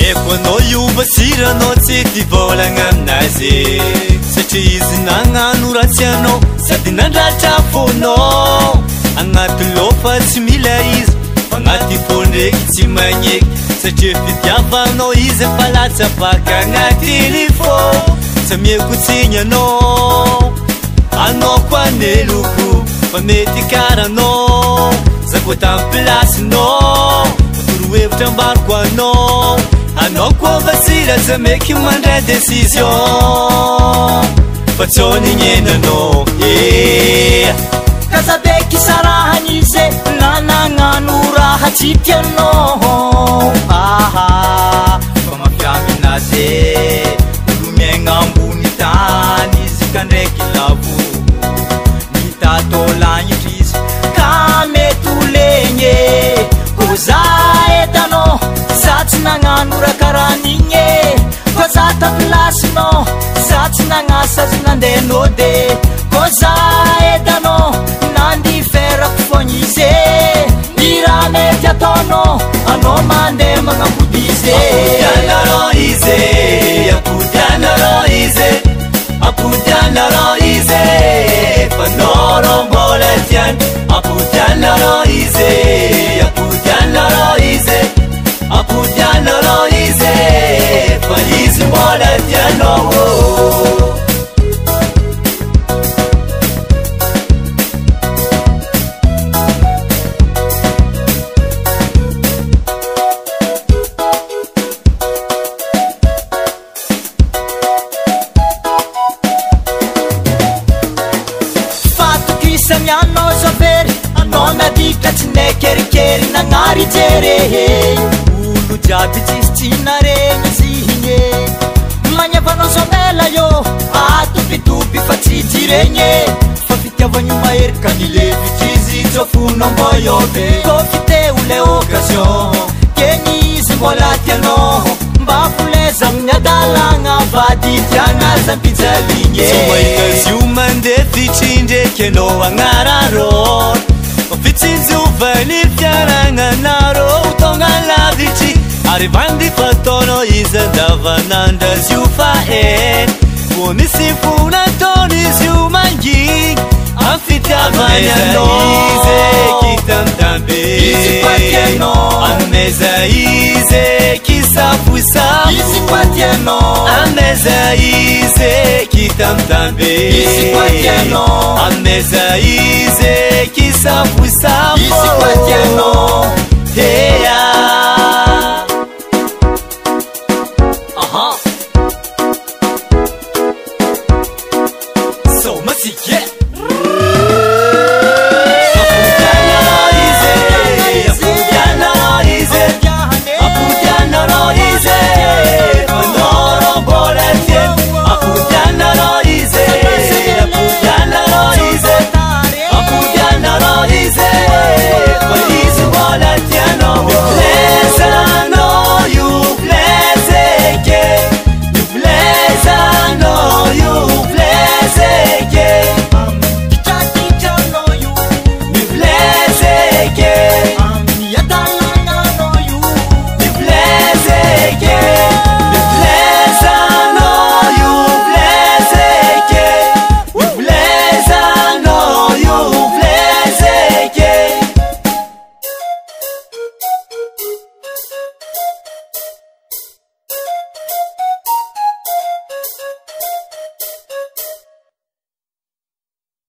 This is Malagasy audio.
Ekono iubasirano tsy ty volagna aminazy satria izy nagnano ratsy anao sady nandratra fonao agnaty lofa tsy mila izy fa agnaty fo ndraiky tsy magneky satria fitiavanao izy fa latsapaka agnatiny fo tsy miekotsigny anao koa neloko fa mety karanao zako tamplasinao torohevitra ambariko anao koa vasira za meky mandray décision fa tsônignenanao kazabeky sarahanize nanagnano raha tsy tianao fa mafiaminazy olomiaigna ambony tany izy ka ndraiky lavo mitatôlagnitry izy ka mety olegny ko za etanao za tsy nagnano raha karahan'igny ko za taplasinao za tsy nagnasa azy nandehanao de ko za etanao nandiferako fogny izy ny raha mety ataonao anao mandeha magnambody izy apodianarao izy fa noro mbola tiany apodianarao izy fa izy mbola tianao samianao zavery anao nadika tsy nekerikery nagnary jere olo jiaby tsisy tsy naregny zihigny magnavanao zomela yo atopitopy fa tsy jiregny fa fitiavagno mahery ka nilevitry izy jofonao mbô iove ko fiteo le occasion keny izy mbola tianao mba foleza amin'ny adalagna vady tiagna zampijaligny tsy io mandeha fitsindraiky anao agnararô fitsinjovany fiaragnanarô tonga lavitry ary vandy fataonao izy andavanandra azy io fa ko misy fonataony izy io mangigny amin'ny fitiavany anao kitamtambe ameza izy kisafosafo izy kwa tianao ameza izy kitamtambe izy kwa tianao ameza izy kisafosafo izy kwa